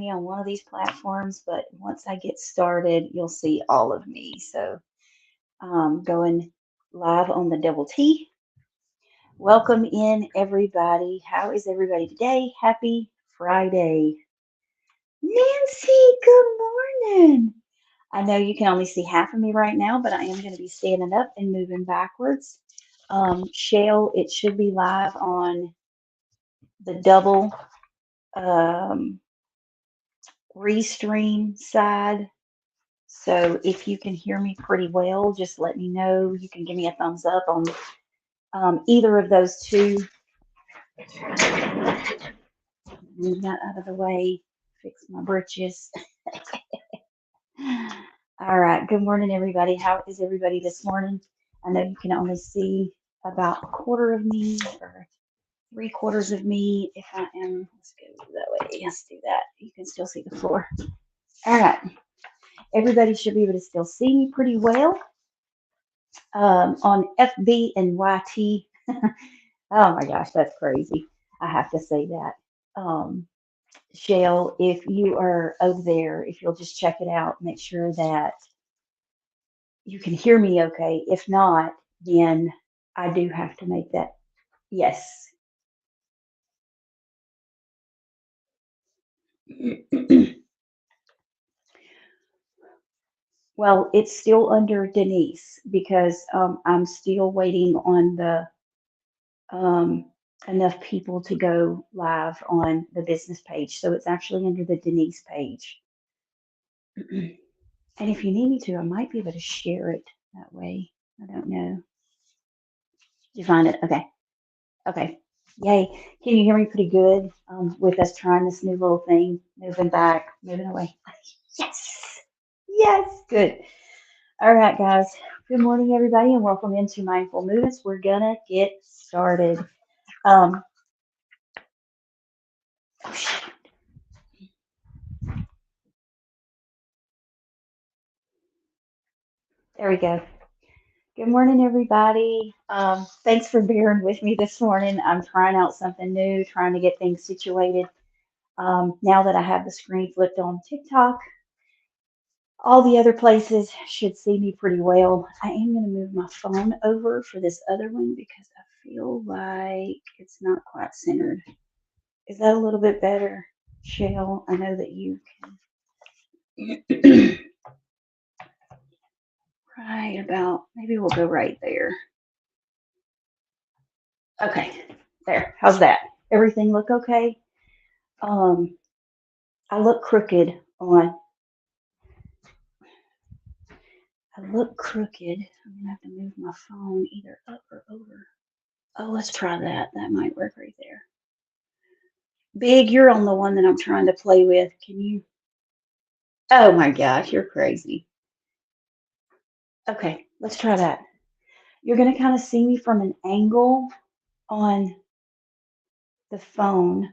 me on one of these platforms, but once I get started, you'll see all of me. So, going live on the double T. Welcome in, everybody. How is everybody today? Happy Friday. Nancy, good morning. I know you can only see half of me right now, but I am going to be standing up and moving backwards. Shale, it should be live on the double um, restream side. So if you can hear me pretty well, just let me know. You can give me a thumbs up on either of those two. Move that out of the way. Fix my britches. All right. Good morning, everybody. How is everybody this morning? I know you can only see about a quarter of me or three quarters of me. If I am, let's go that way. Let's do that. You can still see the floor. All right. Everybody should be able to still see me pretty well. On FB and YT. Oh my gosh, that's crazy. I have to say that. Shell, if you are over there, if you'll just check it out, make sure that you can hear me okay. If not, then I do have to make that. Yes. Well, it's still under Denise because I'm still waiting on the um, enough people to go live on the business page. So it's actually under the Denise page. And if you need me to, I might be able to share it that way. I don't know. You find it? Okay. Okay. Yay. Can you hear me pretty good with us trying this new little thing, moving back, moving away? Yes. Yes. Good. All right, guys. Good morning, everybody, and welcome into Mindful Movements. We're going to get started. Um, oh, there we go. Good morning, everybody. Thanks for bearing with me this morning. I'm trying out something new, trying to get things situated. Now that I have the screen flipped on TikTok, all the other places should see me pretty well. I am going to move my phone over for this other one because I feel like it's not quite centered. Is that a little bit better, Shell? I know that you can. Right about, maybe we'll go right there. Okay, there. How's that? Everything look okay? Um, I look crooked on. I look crooked. I'm gonna have to move my phone either up or over. Oh, let's try that. That might work right there. Big, you're on the one that I'm trying to play with. Can you? Oh my gosh, you're crazy. Okay, let's try that. You're gonna kind of see me from an angle on the phone.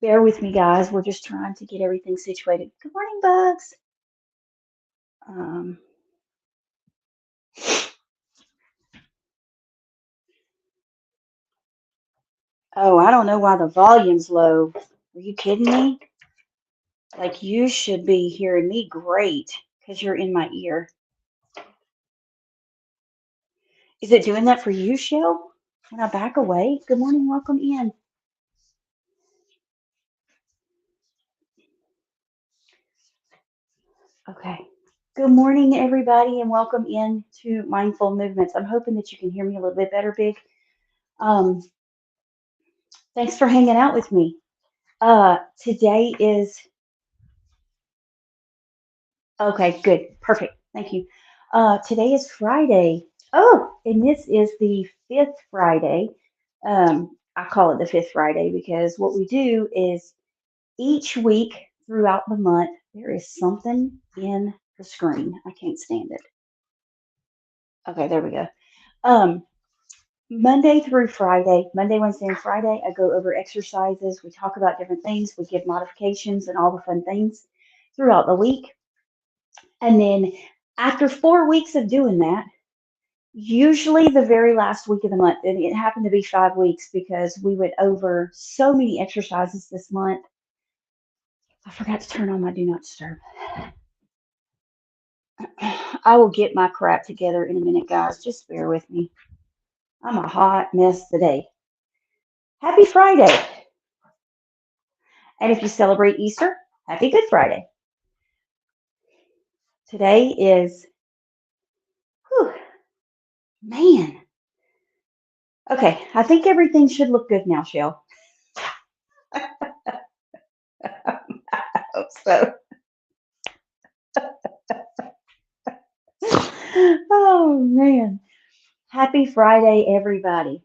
Bear with me, guys. We're just trying to get everything situated. Good morning, Bugs. Um, oh, I don't know why the volume's low. Are you kidding me? Like you should be hearing me great because you're in my ear. Is it doing that for you, Shell? When I back away? Good morning, welcome in. Okay. Good morning, everybody, and welcome in to Mindful Movements. I'm hoping that you can hear me a little bit better, Big. Um, Thanks for hanging out with me. Today is okay, good, perfect. Thank you. Today is Friday. Oh, and this is the fifth Friday. I call it the fifth Friday because what we do is each week throughout the month, there is something in the screen. I can't stand it. Okay, there we go. Um, Monday through Friday, Monday, Wednesday, and Friday, I go over exercises. We talk about different things. We give modifications and all the fun things throughout the week. And then after 4 weeks of doing that, usually the very last week of the month, and it happened to be 5 weeks because we went over so many exercises this month. I forgot to turn on my do not disturb. I will get my crap together in a minute, guys. Just bear with me. I'm a hot mess today. Happy Friday. And if you celebrate Easter, happy Good Friday. Today is, whew, man. Okay, I think everything should look good now, Shell. I hope so. Oh, man. Happy Friday, everybody.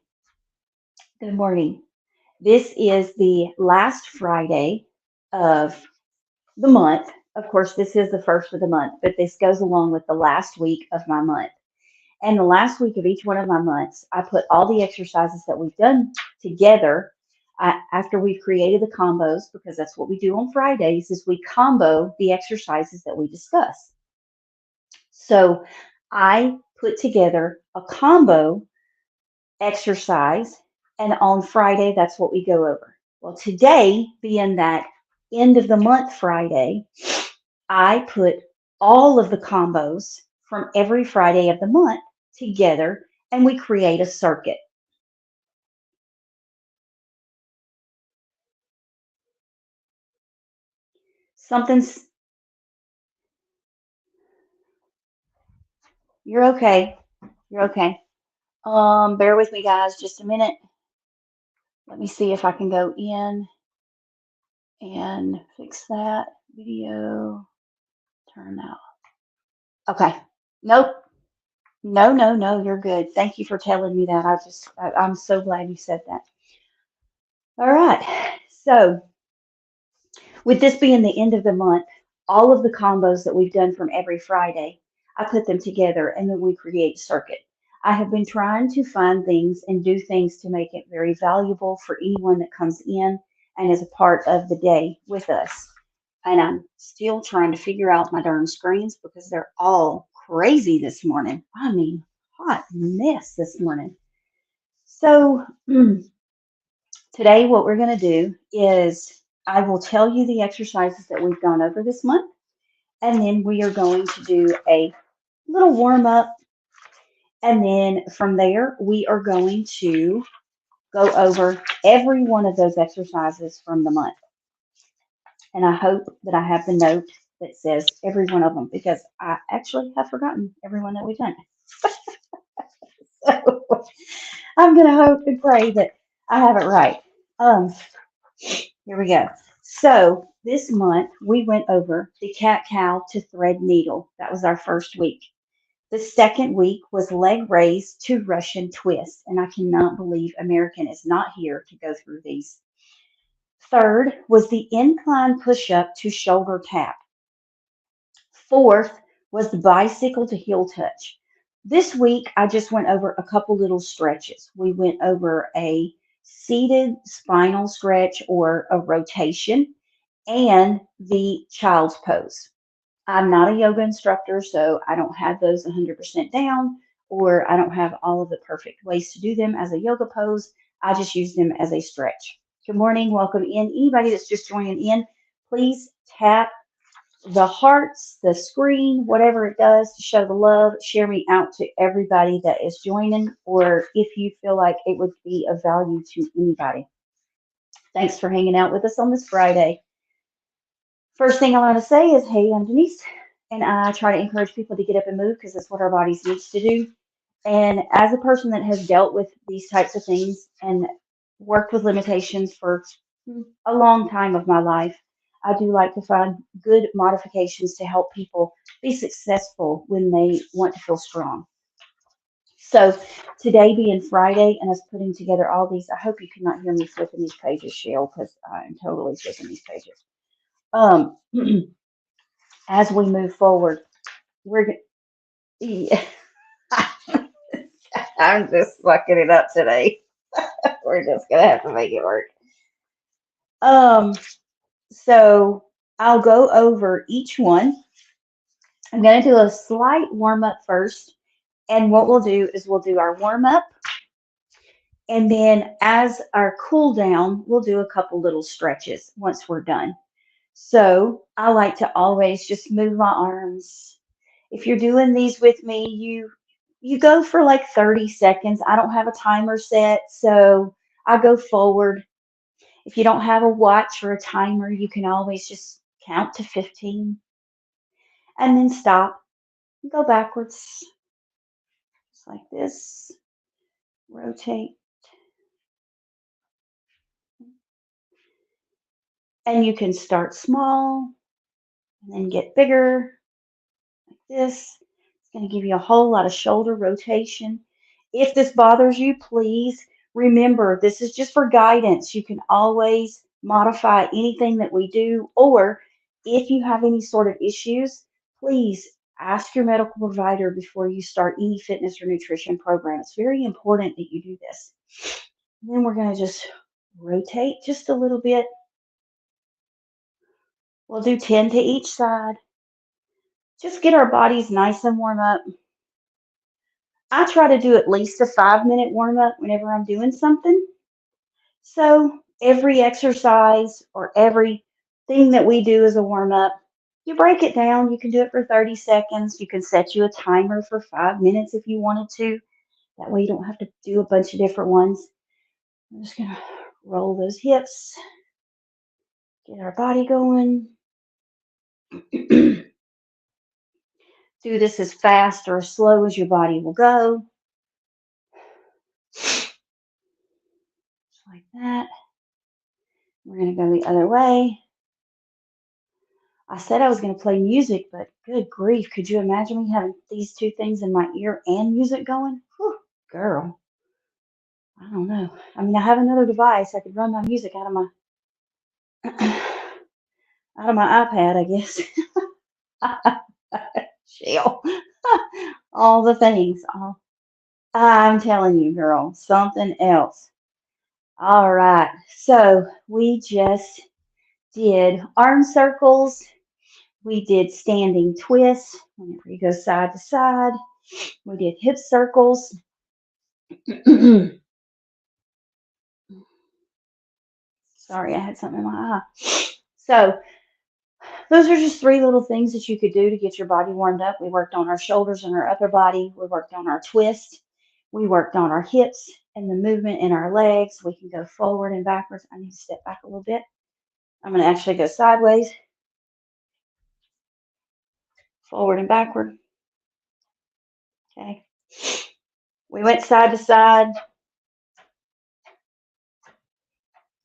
Good morning. This is the last Friday of the month. Of course, this is the first of the month, but this goes along with the last week of my month. And the last week of each one of my months, I put all the exercises that we've done together after we've created the combos, because that's what we do on Fridays, is we combo the exercises that we discuss. So I put together a combo exercise, and on Friday, that's what we go over. Well, today, being that end of the month Friday, I put all of the combos from every Friday of the month together, and we create a circuit. Something's, you're okay. You're okay. Bear with me, guys, just a minute. Let me see if I can go in and fix that video. Turn out. Okay. Nope. No, no, no, you're good. Thank you for telling me that. I'm so glad you said that. All right. So, with this being the end of the month, all of the combos that we've done from every Friday, I put them together and then we create a circuit. I have been trying to find things and do things to make it very valuable for anyone that comes in and is a part of the day with us. And I'm still trying to figure out my darn screens because they're all crazy this morning. I mean, hot mess this morning. So, today, what we're going to do is I will tell you the exercises that we've gone over this month, and then we are going to do a little warm up. And then from there, we are going to go over every one of those exercises from the month. And I hope that I have the note that says every one of them because I actually have forgotten every one that we've done. So I'm going to hope and pray that I have it right. Um, Here we go. So this month we went over the cat cow to thread needle. That was our first week. The second week was leg raise to Russian twist. And I cannot believe American is not here to go through these. Third was the incline push up to shoulder tap. Fourth was the bicycle to heel touch. This week, I just went over a couple little stretches. We went over a seated spinal stretch or a rotation and the child's pose. I'm not a yoga instructor, so I don't have those 100% down, or I don't have all of the perfect ways to do them as a yoga pose. I just use them as a stretch. Good morning, welcome in. Anybody that's just joining in, please tap the hearts, the screen, whatever it does to show the love. Share me out to everybody that is joining, or if you feel like it would be of value to anybody. Thanks for hanging out with us on this Friday. First thing I want to say is, hey, I'm Denise, and I try to encourage people to get up and move because that's what our bodies needs to do. And as a person that has dealt with these types of things and worked with limitations for a long time of my life, I do like to find good modifications to help people be successful when they want to feel strong. So today being Friday and us putting together all these, I hope you cannot hear me flipping these pages, Shell, because I'm totally flipping these pages. Um, as we move forward, we're yeah, I'm just fucking it up today. We're just gonna have to make it work. Um, so I'll go over each one. I'm gonna do a slight warm up first, and what we'll do is we'll do our warm up, and then as our cool down, we'll do a couple little stretches once we're done. So I like to always just move my arms. If you're doing these with me, you go for like 30 seconds. I don't have a timer set, so I go forward. If you don't have a watch or a timer, you can always just count to 15 and then stop and go backwards, just like this. Rotate. And you can start small and then get bigger like this. It's going to give you a whole lot of shoulder rotation. If this bothers you, please remember this is just for guidance. You can always modify anything that we do, or if you have any sort of issues, please ask your medical provider before you start any fitness or nutrition program. It's very important that you do this. And then we're going to just rotate just a little bit. We'll do 10 to each side. Just get our bodies nice and warm up. I try to do at least a 5-minute warm up whenever I'm doing something. So every exercise or every thing that we do as a warm up, you break it down. You can do it for 30 seconds. You can set you a timer for 5 minutes if you wanted to. That way you don't have to do a bunch of different ones. I'm just going to roll those hips, get our body going. Do this as fast or as slow as your body will go. Just like that. We're going to go the other way. I said I was going to play music, but good grief, could you imagine me having these two things in my ear and music going? Whew, girl, I don't know. I mean, I have another device. I could run my music out of my iPad, I guess. Shell. All the things. I'm telling you, girl, something else. All right. So we just did arm circles. We did standing twists. Whenever you go side to side. We did hip circles. Sorry, I had something in my eye. So those are just 3 little things that you could do to get your body warmed up. We worked on our shoulders and our upper body. We worked on our twist. We worked on our hips and the movement in our legs. We can go forward and backwards. I need to step back a little bit. I'm going to actually go sideways, forward and backward. Okay. We went side to side.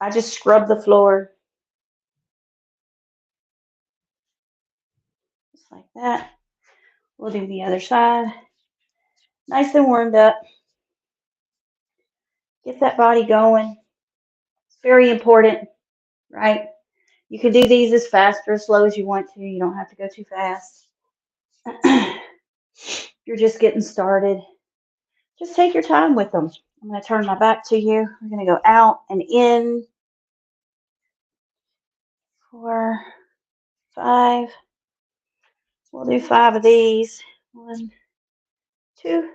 I just scrubbed the floor. Just like that. We'll do the other side. Nice and warmed up. Get that body going. It's very important, right? You can do these as fast or as slow as you want to. You don't have to go too fast. You're just getting started. Just take your time with them. I'm going to turn my back to you. We're going to go out and in. 4, 5. We'll do 5 of these. 1, 2,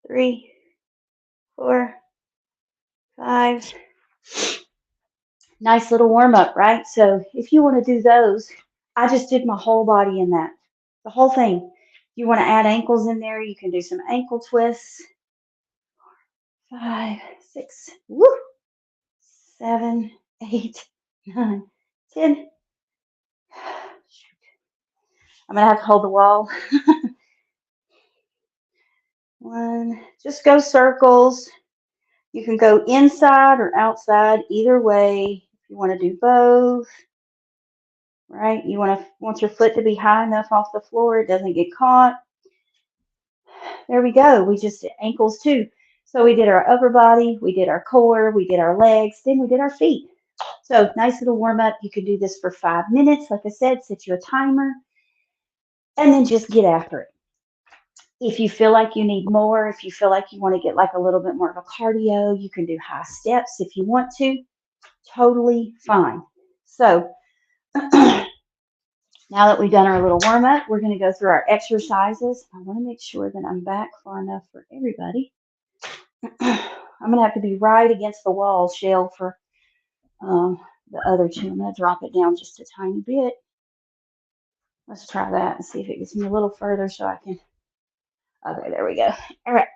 3, 4, 5. Nice little warm up, right? So if you want to do those, I just did my whole body in that. The whole thing. If you want to add ankles in there, you can do some ankle twists. 5, 6, woo, 7, 8, 9, 10. I'm going to have to hold the wall. 1, just go circles. You can go inside or outside, either way. If you want to do both, right? You want your foot to be high enough off the floor, it doesn't get caught. There we go. We just did ankles too. So we did our upper body, we did our core, we did our legs, then we did our feet. So nice little warm up. You can do this for 5 minutes. Like I said, set you a timer and then just get after it. If you feel like you need more, if you feel like you want to get like a little bit more of a cardio, you can do high steps if you want to. Totally fine. So now that we've done our little warm up, we're going to go through our exercises. I want to make sure that I'm back far enough for everybody. I'm going to have to be right against the wall, Shell, for the other two. I'm going to drop it down just a tiny bit. Let's try that and see if it gets me a little further so I can. Okay, there we go. All right.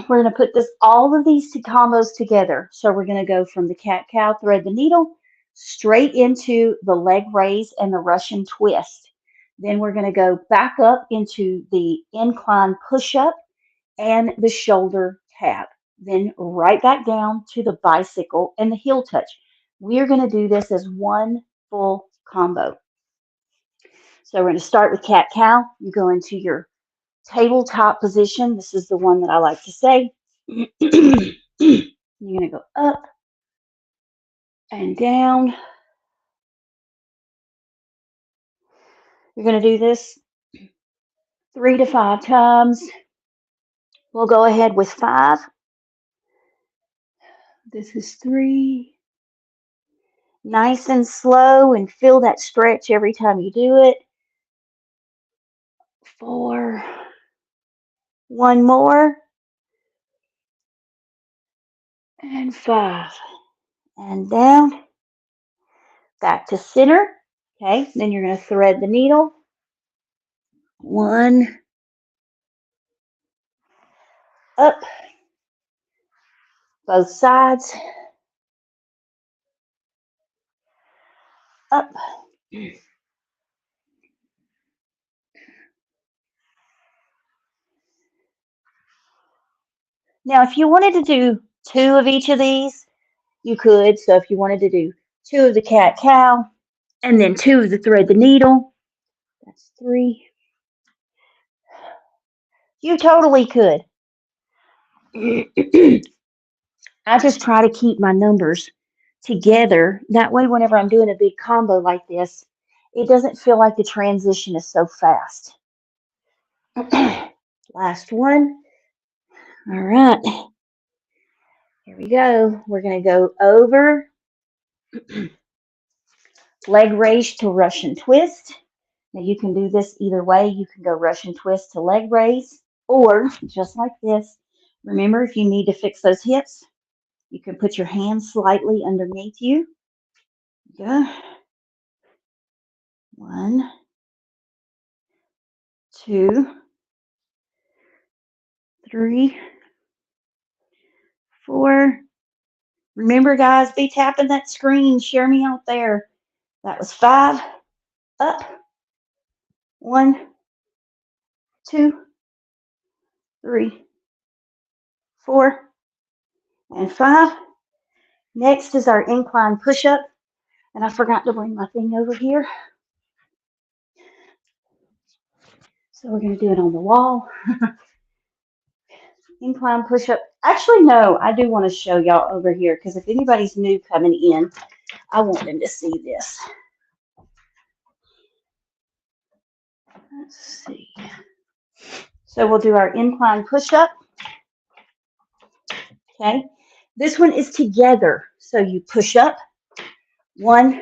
We're going to put all of these two combos together. So we're going to go from the cat-cow, thread the needle, straight into the leg raise and the Russian twist. Then we're going to go back up into the incline push-up and the shoulder tap. Then right back down to the bicycle and the heel touch. We are going to do this as one full combo. So we're going to start with cat-cow. You go into your tabletop position. This is the one that I like to say. You're going to go up and down. You're going to do this 3 to 5 times. We'll go ahead with 5. This is 3. Nice and slow, and feel that stretch every time you do it. 4. One more. And 5. And down. Back to center. Okay, then you're going to thread the needle. 1. Up. Both sides. Up. Now, if you wanted to do 2 of each of these, you could. So if you wanted to do 2 of the cat-cow and then 2 of the thread the needle, that's 3. You totally could. I just try to keep my numbers together. That way, whenever I'm doing a big combo like this, it doesn't feel like the transition is so fast. Last one. All right. Here we go. We're going to go over leg raise to Russian twist. Now, you can do this either way. You can go Russian twist to leg raise, or just like this. Remember, if you need to fix those hips, you can put your hands slightly underneath you. Go. 1, 2, 3, 4. Remember, guys, be tapping that screen. Share me out there. That was 5. Up. 1, 2, 3, 4, and 5. Next is our incline push-up. And I forgot to bring my thing over here. So we're going to do it on the wall. Incline push-up. Actually, no, I do want to show y'all over here because if anybody's new coming in, I want them to see this. Let's see. So we'll do our incline push-up. Okay. This one is together. So you push up. 1,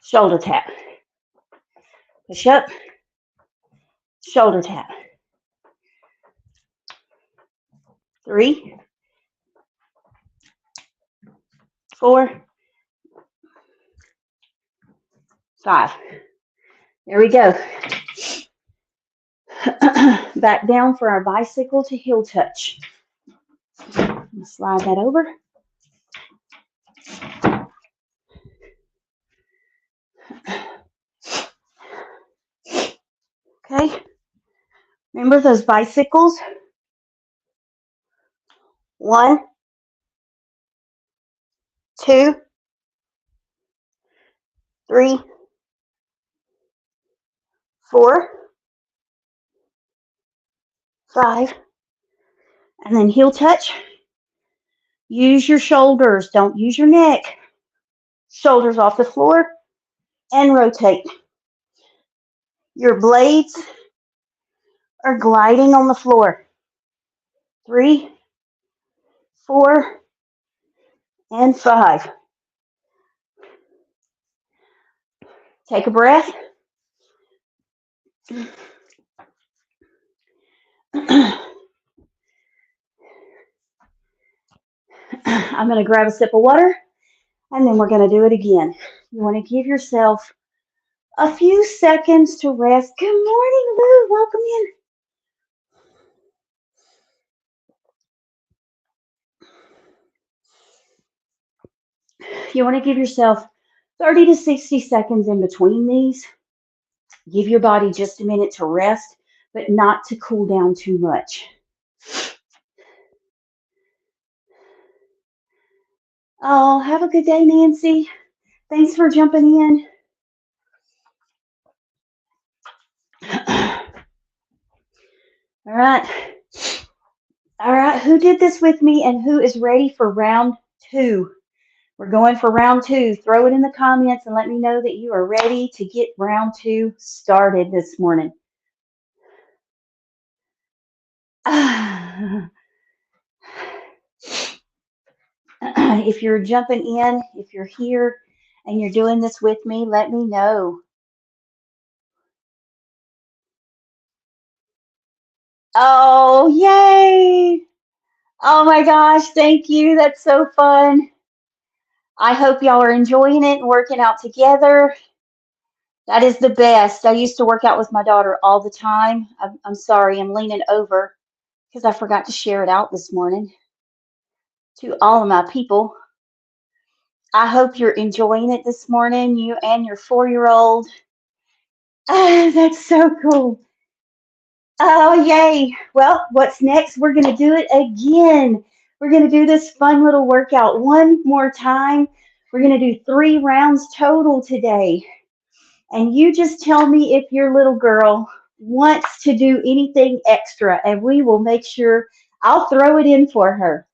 shoulder tap. Push up. Shoulder tap. 3, 4, 5. There we go. Back down for our bicycle to heel touch. Slide that over. Okay. Remember those bicycles? 1, 2, 3, 4, 5, and then heel touch. Use your shoulders. Don't use your neck. Shoulders off the floor and rotate. Your blades are gliding on the floor. 3, 4, and 5. Take a breath. I'm going to grab a sip of water, and then we're going to do it again. You want to give yourself a few seconds to rest. Good morning, Lou. Welcome in. You want to give yourself 30 to 60 seconds in between these. Give your body just a minute to rest, but not to cool down too much. Oh, have a good day, Nancy. Thanks for jumping in. All right. All right. Who did this with me and who is ready for round 2? We're going for round 2. Throw it in the comments and let me know that you are ready to get round 2 started this morning. If you're jumping in, if you're here and you're doing this with me, let me know. Oh, yay! Oh my gosh, thank you. That's so fun. I hope y'all are enjoying it and working out together. That is the best. I used to work out with my daughter all the time. I'm sorry, I'm leaning over because I forgot to share it out this morning to all of my people. I hope you're enjoying it this morning, you and your 4-year-old. That's so cool. Oh, yay. Well, what's next? We're going to do it again. We're going to do this fun little workout one more time. We're going to do 3 rounds total today. And you just tell me if your little girl wants to do anything extra, and we will make sure I'll throw it in for her.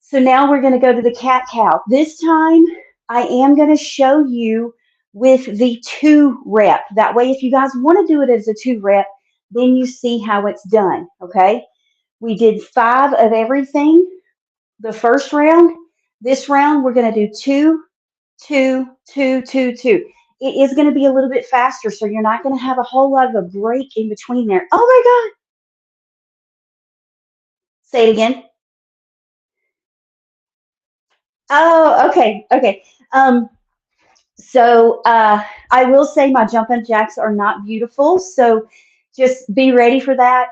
So now we're going to go to the cat-cow. This time, I am going to show you with the 2 rep. That way, if you guys want to do it as a 2 rep, then you see how it's done, okay? We did 5 of everything the first round. This round, we're going to do 2, 2, 2, 2, 2. It is going to be a little bit faster, so you're not going to have a whole lot of a break in between there. Oh my God. Say it again. Oh, okay, okay. So I will say my jumping jacks are not beautiful, so just be ready for that.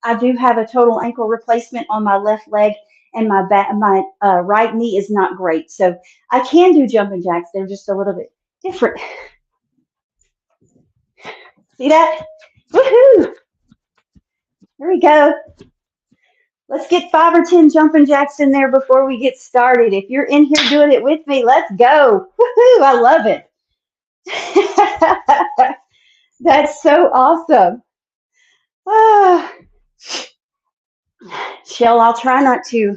I do have a total ankle replacement on my left leg, and my right knee is not great. So I can do jumping jacks. They're just a little bit different. See that? Woohoo! There we go. Let's get 5 or 10 jumping jacks in there before we get started. If you're in here doing it with me, let's go. Woohoo! I love it. That's so awesome. Ah. Shell, I'll try not to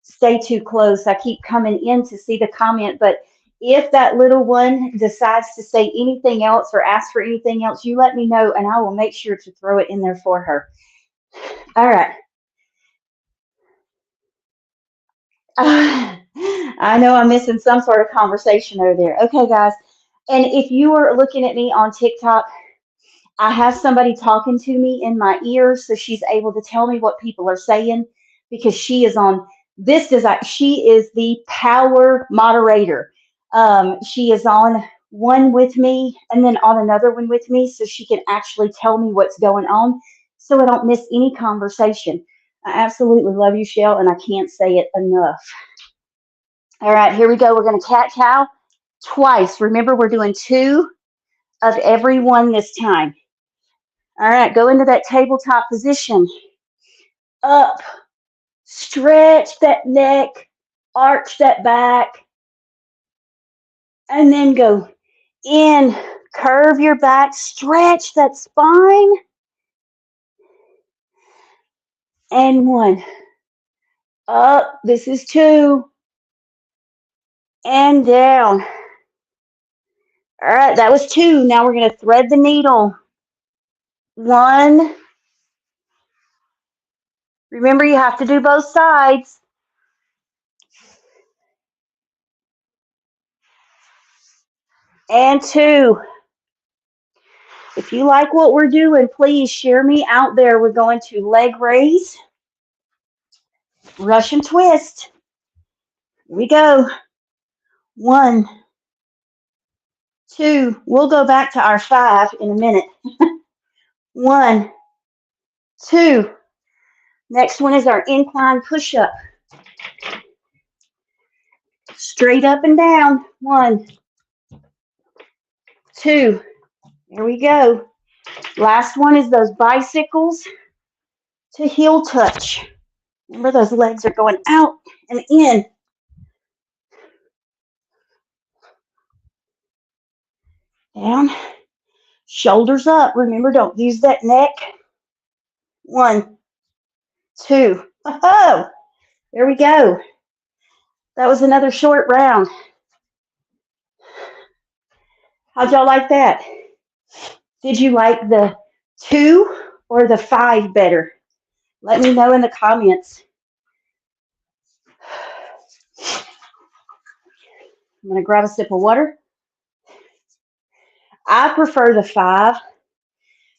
stay too close. I keep coming in to see the comment, but if that little one decides to say anything else or ask for anything else, you let me know and I will make sure to throw it in there for her. All right. I know I'm missing some sort of conversation over there. Okay, guys. And if you are looking at me on TikTok, I have somebody talking to me in my ear, so she's able to tell me what people are saying because she is on this design. She is the power moderator. She is on one with me and then on another one with me, so she can actually tell me what's going on, so I don't miss any conversation. I absolutely love you, Shell, and I can't say it enough. All right, here we go. We're going to cat-cow twice. Remember, we're doing 2 of every one this time. All right, go into that tabletop position. Up, stretch that neck, arch that back, and then go in, curve your back, stretch that spine, and 1. Up, this is 2, and down. All right, that was 2. Now we're going to thread the needle. 1. Remember, you have to do both sides. And 2. If you like what we're doing, please share me out there. We're going to leg raise, Russian twist. Here we go. 1, 2. We'll go back to our 5 in a minute. 1, 2. Next one is our incline push-up. Straight up and down. 1, 2. There we go. Last one is those bicycles to heel touch. Remember, those legs are going out and in. Down. Shoulders up. Remember, don't use that neck. 1, 2. Oh, there we go. That was another short round. How'd y'all like that? Did you like the 2 or the 5 better? Let me know in the comments. I'm going to grab a sip of water. I prefer the 5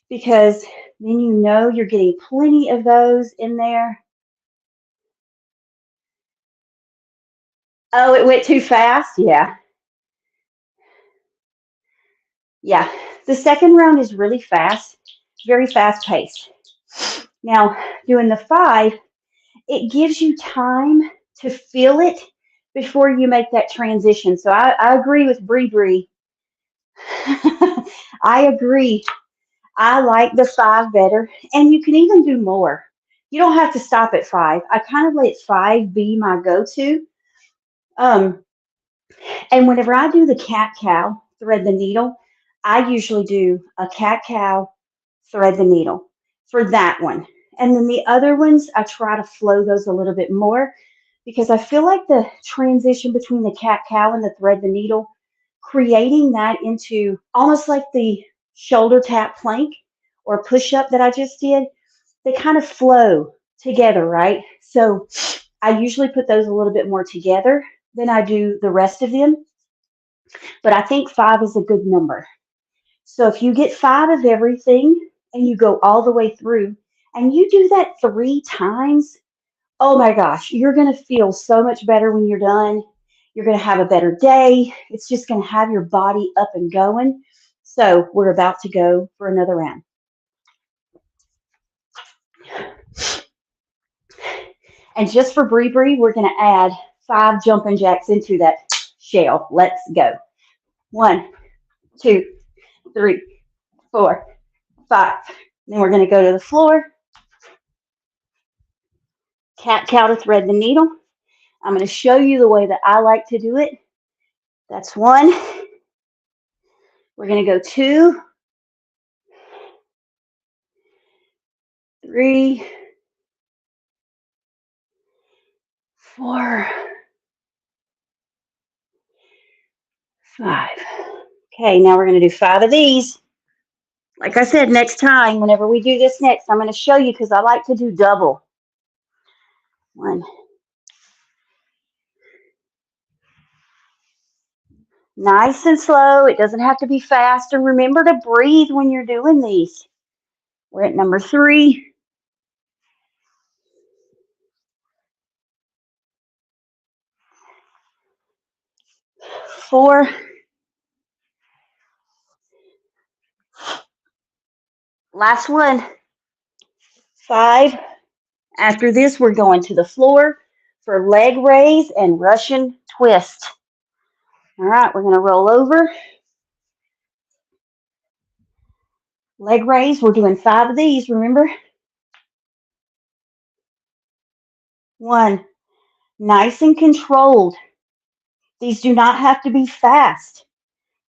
because then you know you're getting plenty of those in there. Oh, it went too fast? Yeah. Yeah. The second round is really fast, very fast paced. Now, doing the 5, it gives you time to feel it before you make that transition. So I agree with Bree. I agree. I like the 5 better, and you can even do more. You don't have to stop at 5. I kind of let 5 be my go-to. And whenever I do the cat-cow, thread the needle, I usually do a cat-cow, thread the needle for that one. And then the other ones, I try to flow those a little bit more because I feel like the transition between the cat-cow and the thread the needle, creating that into almost like the shoulder tap plank or push-up that I just did, they kind of flow together, right? So I usually put those a little bit more together than I do the rest of them. But I think 5 is a good number. So if you get 5 of everything and you go all the way through and you do that 3 times, oh my gosh, you're going to feel so much better when you're done. You're going to have a better day. It's just going to have your body up and going. So we're about to go for another round. And just for Bree, we're going to add 5 jumping jacks into that shell. Let's go. 1, 2, 3, 4, 5. Then we're going to go to the floor. Cat-cow to thread the needle. I'm going to show you the way that I like to do it. That's 1. We're going to go 2, 3, 4, 5. Okay, now we're going to do 5 of these. Like I said, next time, whenever we do this next, I'm going to show you because I like to do double. 1. Nice and slow. It doesn't have to be fast. And remember to breathe when you're doing these. We're at number 3. 4. Last one. 5. After this, we're going to the floor for leg raise and Russian twist. All right, we're going to roll over. Leg raise, we're doing 5 of these, remember? 1. Nice and controlled. These do not have to be fast.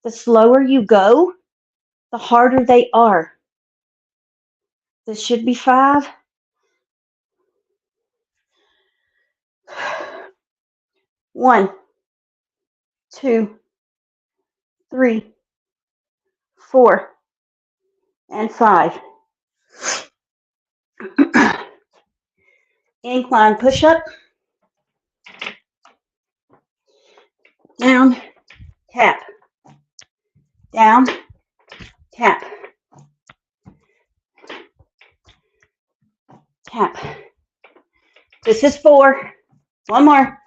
The slower you go, the harder they are. This should be 5. 1, 2, 3, 4, and 5. Incline push-up. Down, tap. Down, tap. Tap. This is 4. One more.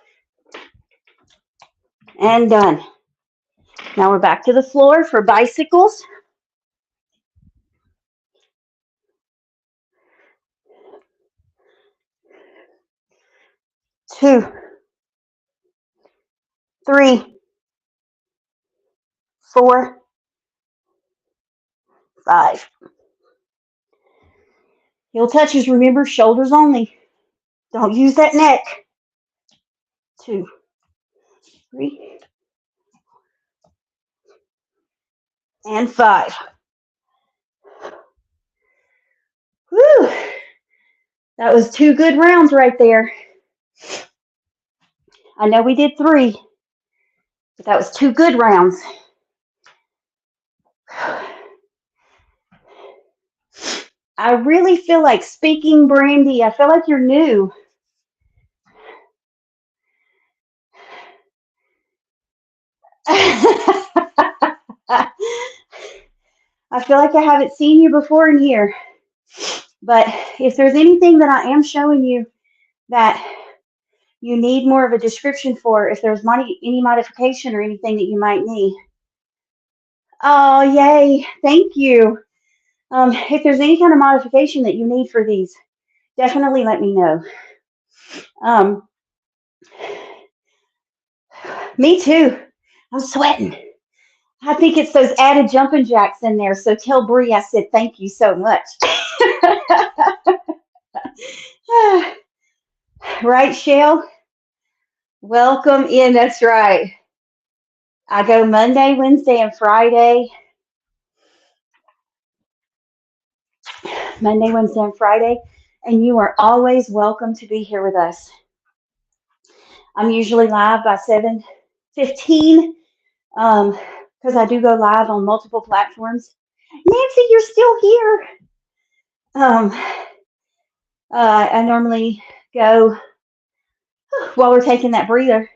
And done. Now we're back to the floor for bicycles. 2, 3, 4, 5. Heel touches, remember, shoulders only. Don't use that neck. 2, 3, and 5. Whew. That was 2 good rounds right there. I know we did 3, but that was 2 good rounds. I really feel like speaking, Brandy. I feel like you're new. I feel like I haven't seen you before in here. But if there's anything that I am showing you that you need more of a description for, if there's any modification or anything that you might need. Oh, yay. Thank you. If there's any kind of modification that you need for these, definitely let me know. Me too. I'm sweating. I think it's those added jumping jacks in there. So tell Bree I said thank you so much. Right, Shell? Welcome in. That's right. I go Monday, Wednesday, and Friday. Monday, Wednesday, and Friday. And you are always welcome to be here with us. I'm usually live by 7:15 because I do go live on multiple platforms. Nancy, you're still here. I normally go while we're taking that breather.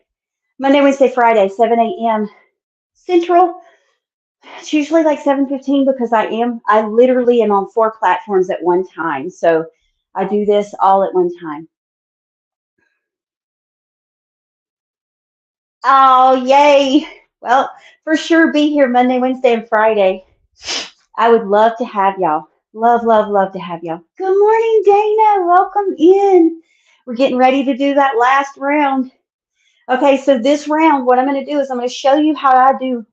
Monday, Wednesday, Friday, 7 a.m. Central. It's usually like 7:15 because I literally am on 4 platforms at one time. So I do this all at one time. Oh, yay. Well, for sure be here Monday, Wednesday, and Friday. I would love to have y'all. Love, love, love to have y'all. Good morning, Dana. Welcome in. We're getting ready to do that last round. Okay, so this round, what I'm going to do is I'm going to show you how I do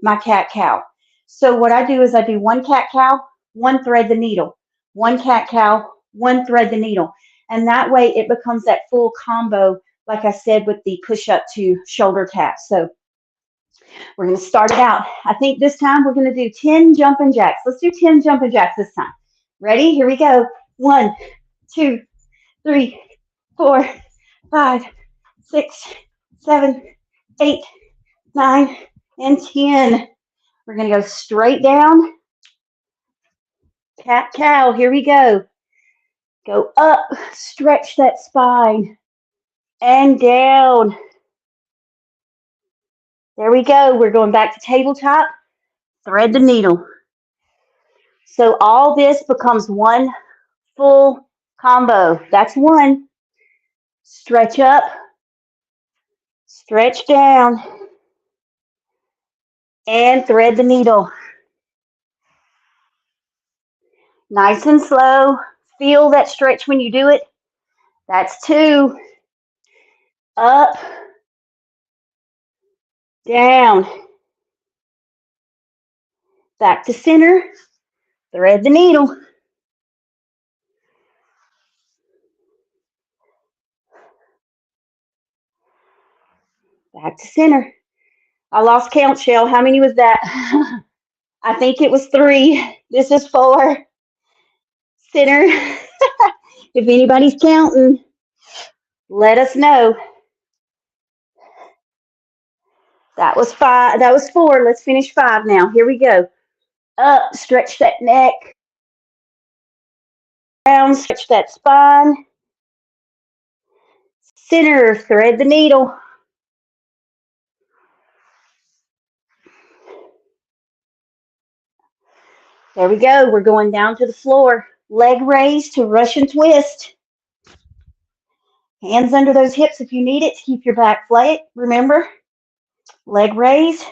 my cat cow. So what I do is I do 1 cat cow, 1 thread the needle, 1 cat cow, 1 thread the needle. And that way it becomes that full combo, like I said, with the push up to shoulder tap. So we're going to start it out. I think this time we're going to do 10 jumping jacks. Let's do 10 jumping jacks this time. Ready? Here we go. 1, 2, 3, 4, 5, 6, 7, 8, 9, and 10. We're going to go straight down. Cat cow. Here we go. Go up. Stretch that spine. And down. There we go. We're going back to tabletop. Thread the needle. So all this becomes one full combo. That's 1. Stretch up. Stretch down. And thread the needle. Nice and slow. Feel that stretch when you do it. That's 2. Up. Down. Back to center. Thread the needle. Back to center. I lost count, Shell. How many was that? I think it was 3. This is 4. Center. If anybody's counting, let us know. That was 5. That was 4. Let's finish 5 now. Here we go. Up, stretch that neck. Down, stretch that spine. Center, thread the needle. There we go. We're going down to the floor. Leg raise to Russian twist. Hands under those hips if you need it to keep your back flat. Remember, Leg raise.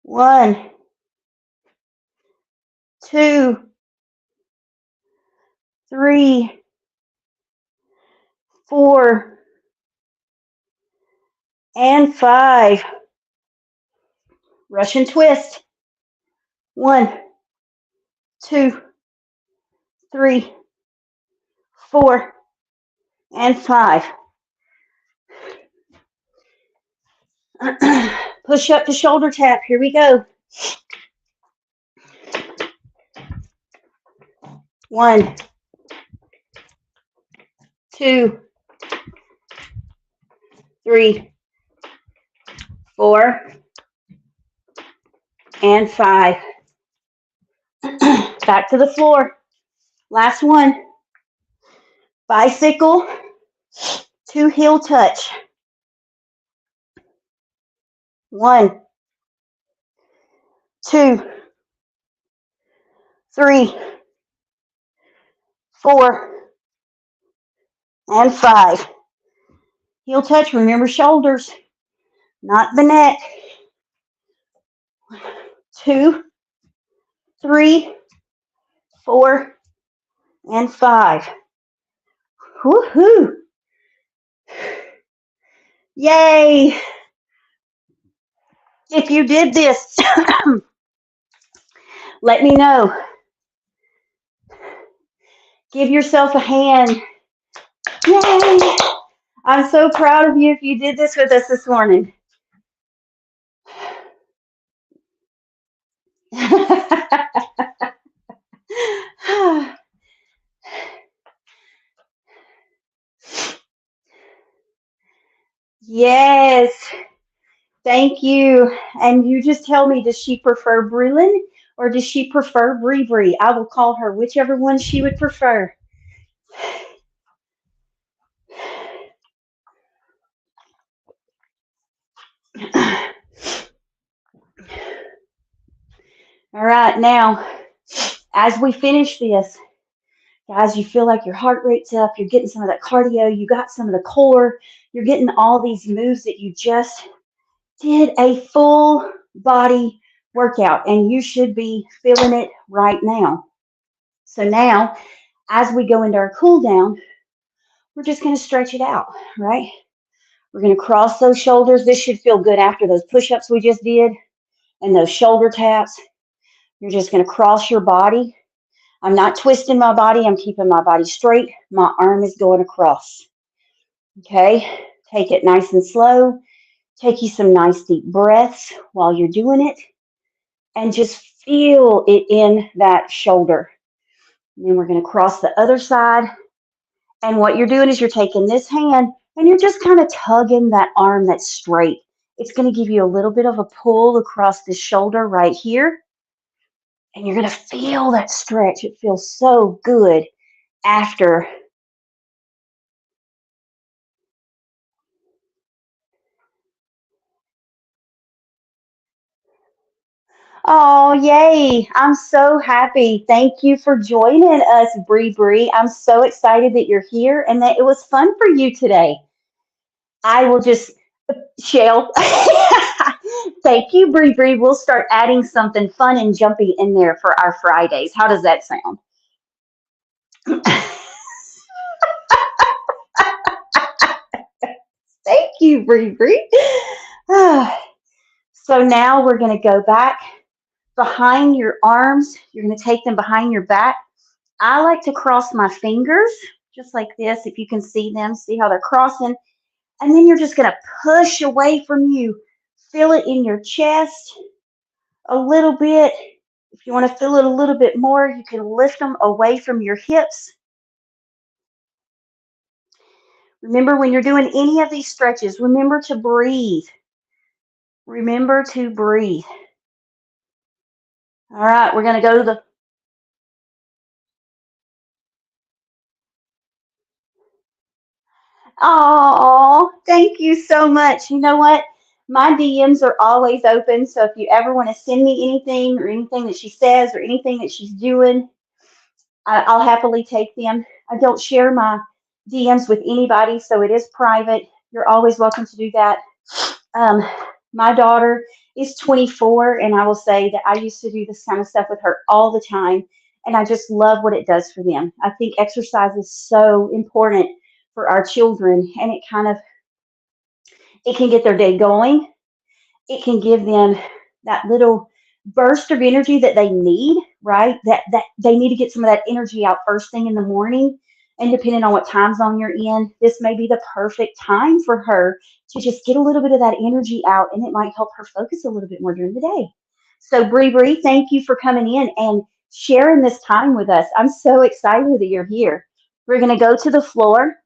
1, 2, 3, 4, and 5. Russian twist. 1, 2, 3, 4, and 5. Push up to shoulder tap. Here we go. 1, 2, 3, 4, and 5. Back to the floor. Last one. Bicycle to heel touch. 1, 2, 3, 4, and 5. Heel touch, remember shoulders, not the neck. 2, 3, 4, and 5. Woohoo! Yay! If you did this, let me know. Give yourself a hand. Yay! I'm so proud of you if you did this with us this morning. Yes. Thank you. And you just tell me, does she prefer Brulin or does she prefer Bree Bree? I will call her whichever one she would prefer. All right, now, as we finish this, guys, you feel like your heart rate's up, you're getting some of that cardio, you got some of the core, you're getting all these moves that you just did a full body workout, and you should be feeling it right now. So now, as we go into our cool down, we're just going to stretch it out, right? We're going to cross those shoulders. This should feel good after those push-ups we just did and those shoulder taps. You're just going to cross your body. I'm not twisting my body. I'm keeping my body straight. My arm is going across. Okay? Take it nice and slow. Take you some nice deep breaths while you're doing it. And just feel it in that shoulder. And then we're going to cross the other side. And what you're doing is you're taking this hand and you're just kind of tugging that arm that's straight. It's going to give you a little bit of a pull across the shoulder right here. And you're going to feel that stretch. It feels so good after. Oh, yay. I'm so happy. Thank you for joining us, Bree Bree. I'm so excited that you're here and that it was fun for you today. I will just shell. Thank you, Bree Bree. We'll start adding something fun and jumpy in there for our Fridays. How does that sound? Thank you, Bree Bree. So now we're going to go back behind your arms. You're going to take them behind your back. I like to cross my fingers just like this. If you can see them, see how they're crossing. And then you're just going to push away from you. Feel it in your chest a little bit. If you want to feel it a little bit more, you can lift them away from your hips. Remember, when you're doing any of these stretches, remember to breathe. Remember to breathe. All right, we're going to go to the... Oh, thank you so much. You know what? My DMs are always open, so if you ever want to send me anything or anything that she says or anything that she's doing, I'll happily take them. I don't share my DMs with anybody, so it is private. You're always welcome to do that. Um, my daughter is 24, and I will say that I used to do this kind of stuff with her all the time, and I just love what it does for them. I think exercise is so important for our children, and it can get their day going. It can give them that little burst of energy that they need, right? That they need to get some of that energy out first thing in the morning. And depending on what time zone you're in, this may be the perfect time for her to just get a little bit of that energy out, and it might help her focus a little bit more during the day. So, Bree, thank you for coming in and sharing this time with us. I'm so excited that you're here. We're going to go to the floor.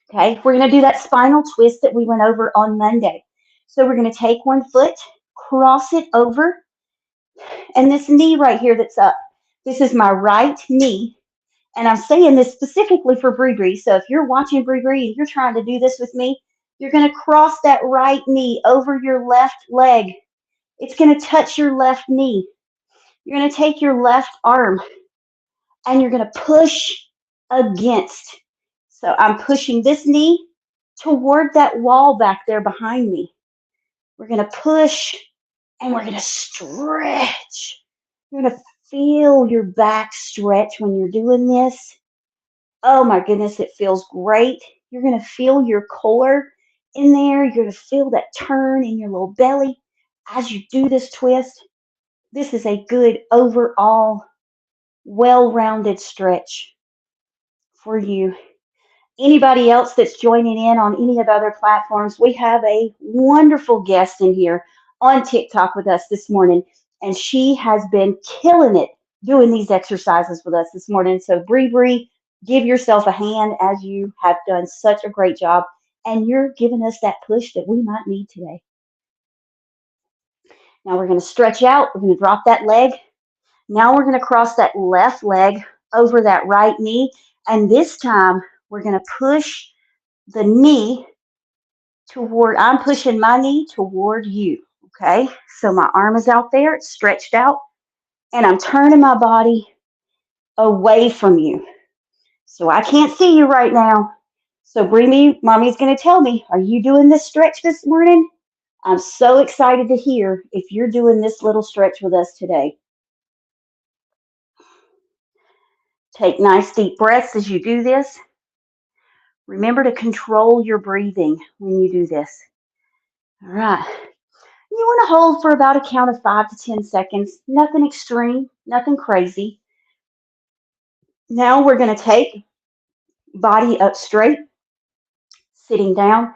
Okay, we're going to do that spinal twist that we went over on Monday. So we're going to take one foot, cross it over, and this knee right here that's up, this is my right knee. And I'm saying this specifically for Bree. So if you're watching Bree and you're trying to do this with me, you're going to cross that right knee over your left leg. It's going to touch your left knee. You're going to take your left arm and you're going to push against. So I'm pushing this knee toward that wall back there behind me. We're going to push and we're going to stretch. You're going to feel your back stretch when you're doing this. Oh my goodness, it feels great. You're going to feel your core in there. You're going to feel that turn in your little belly as you do this twist. This is a good overall, well-rounded stretch for you. Anybody else that's joining in on any of the other platforms, we have a wonderful guest in here on TikTok with us this morning, and she has been killing it doing these exercises with us this morning. So Bree, give yourself a hand as you have done such a great job, and you're giving us that push that we might need today. Now we're going to stretch out. We're going to drop that leg. Now we're going to cross that left leg over that right knee, and this time we're going to push the knee toward, I'm pushing my knee toward you. Okay. So my arm is out there, it's stretched out, and I'm turning my body away from you. So I can't see you right now. So mommy's going to tell me, are you doing this stretch this morning? I'm so excited to hear if you're doing this little stretch with us today. Take nice deep breaths as you do this. Remember to control your breathing when you do this. All right. You want to hold for about a count of 5 to 10 seconds. Nothing extreme, nothing crazy. Now we're going to take body up straight, sitting down.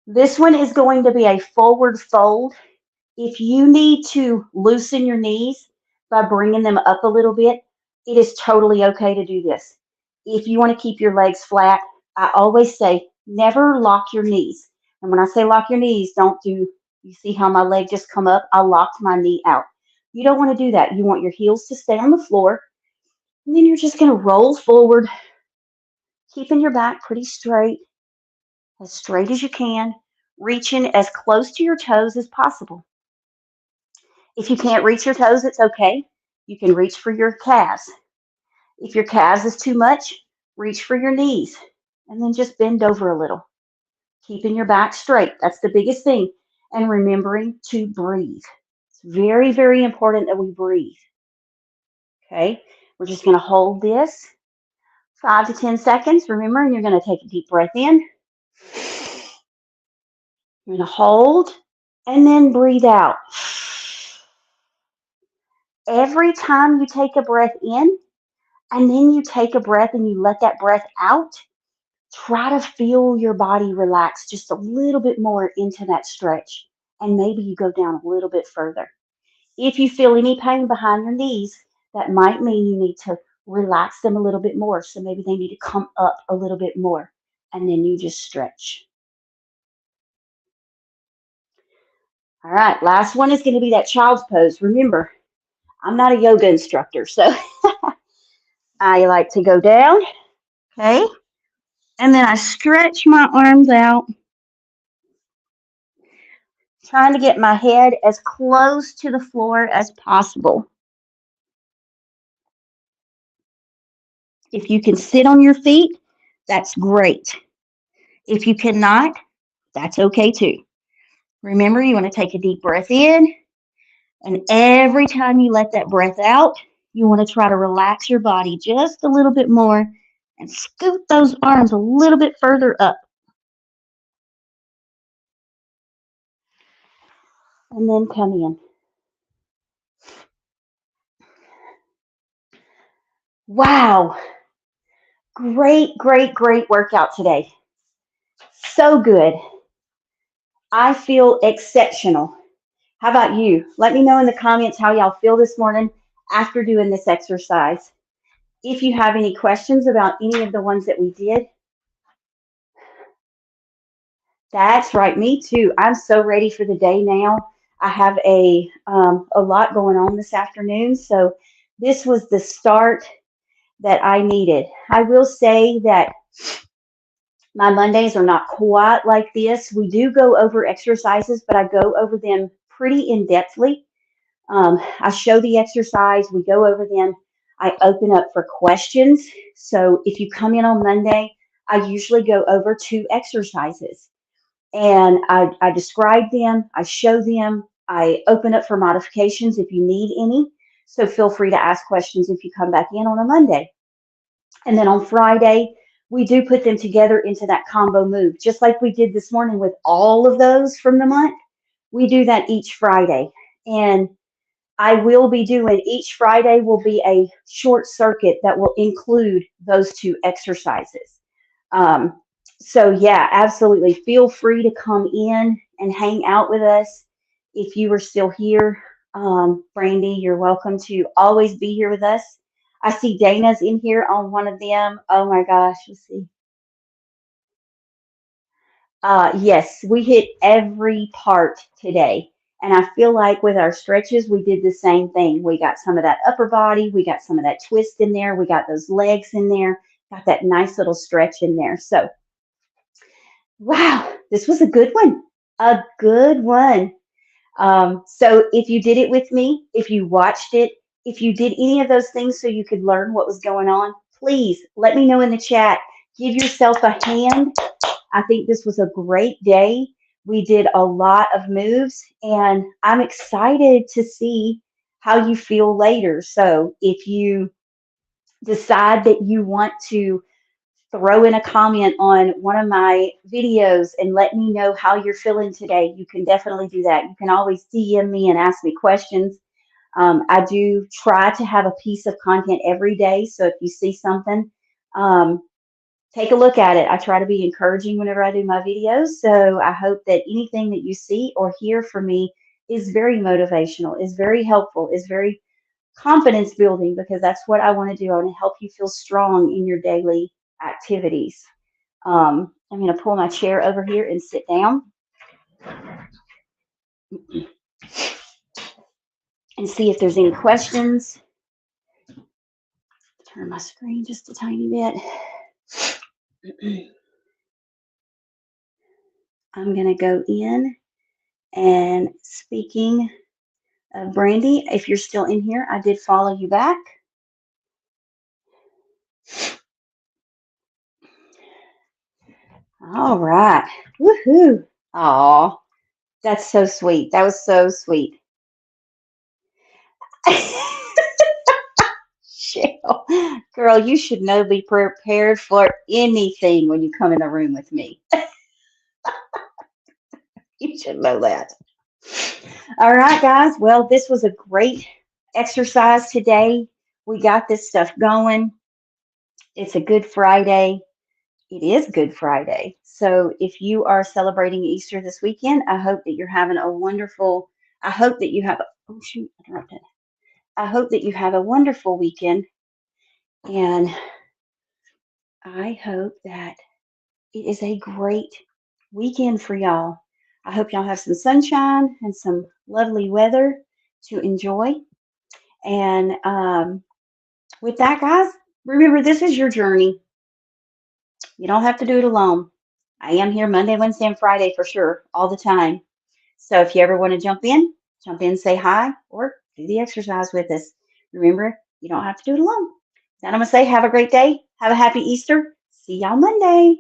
This one is going to be a forward fold. If you need to loosen your knees by bringing them up a little bit, it is totally okay to do this. If you want to keep your legs flat, I always say never lock your knees. And when I say lock your knees, don't do, you see how my leg just come up? I locked my knee out. You don't want to do that. You want your heels to stay on the floor. And then you're just going to roll forward, keeping your back pretty straight as you can, reaching as close to your toes as possible. If you can't reach your toes, it's okay. You can reach for your calves. If your calves is too much, reach for your knees and then just bend over a little. Keeping your back straight. That's the biggest thing. And remembering to breathe. It's very, very important that we breathe. Okay. We're just going to hold this 5 to 10 seconds. Remember, and you're going to take a deep breath in. You're going to hold and then breathe out. Every time you take a breath in and then you take a breath and you let that breath out, try to feel your body relax just a little bit more into that stretch. And maybe you go down a little bit further. If you feel any pain behind your knees, that might mean you need to relax them a little bit more. So maybe they need to come up a little bit more. And then you just stretch. All right, last one is going to be that child's pose. Remember, I'm not a yoga instructor, so I like to go down, okay? And then I stretch my arms out, trying to get my head as close to the floor as possible. If you can sit on your feet, that's great. If you cannot, that's okay too. Remember, you want to take a deep breath in, and every time you let that breath out, you want to try to relax your body just a little bit more and scoot those arms a little bit further up. And then come in. Wow. Great, great, great workout today. So good. I feel exceptional. How about you? Let me know in the comments how y'all feel this morning after doing this exercise. If you have any questions about any of the ones that we did, that's right, me too. I'm so ready for the day now. I have a lot going on this afternoon, so this was the start that I needed. I will say that my Mondays are not quite like this. We do go over exercises, but I go over them pretty in-depthly. I show the exercise, we go over them. I open up for questions. So if you come in on Monday, I usually go over 2 exercises and I describe them, I show them, I open up for modifications if you need any. So feel free to ask questions if you come back in on a Monday. And then on Friday, we do put them together into that combo move, just like we did this morning with all of those from the month. We do that each Friday. And I will be doing each Friday will be a short circuit that will include those 2 exercises. Um, so yeah, absolutely. Feel free to come in and hang out with us. If you are still here, Brandy, you're welcome to always be here with us. I see Dana's in here on one of them. Oh my gosh, let's see. Yes, we hit every part today. And I feel like with our stretches, we did the same thing. We got some of that upper body, we got some of that twist in there, we got those legs in there, got that nice little stretch in there. So, wow, this was a good one. A good one. So if you did it with me, if you watched it, if you did any of those things so you could learn what was going on, please let me know in the chat. Give yourself a hand. I think this was a great day. We did a lot of moves, and I'm excited to see how you feel later. So if you decide that you want to throw in a comment on one of my videos and let me know how you're feeling today, you can definitely do that. You can always DM me and ask me questions. I do try to have a piece of content every day. So if you see something, um, take a look at it. I try to be encouraging whenever I do my videos. So I hope that anything that you see or hear from me is very motivational, is very helpful, is very confidence building, because that's what I want to do. I want to help you feel strong in your daily activities. I'm going to pull my chair over here and sit down and see if there's any questions. Turn my screen just a tiny bit. I'm going to go in, and speaking of Brandy, if you're still in here, I did follow you back. All right. Woohoo. Aw, that's so sweet. That was so sweet. Cheryl, girl, you should know be prepared for anything when you come in the room with me. You should know that. All right, guys. Well, this was a great exercise today. We got this stuff going. It's a Good Friday. It is Good Friday. So if you are celebrating Easter this weekend, I hope that you're having a wonderful, I hope that you have, oh shoot, I dropped it. I hope that you have a wonderful weekend. And I hope that it is a great weekend for y'all. I hope y'all have some sunshine and some lovely weather to enjoy. And with that, guys, remember, this is your journey. You don't have to do it alone. I am here Monday, Wednesday, and Friday for sure, all the time. So if you ever want to jump in, say hi, or do the exercise with us. Remember, you don't have to do it alone. Then I'm going to say, have a great day. Have a happy Easter. See y'all Monday.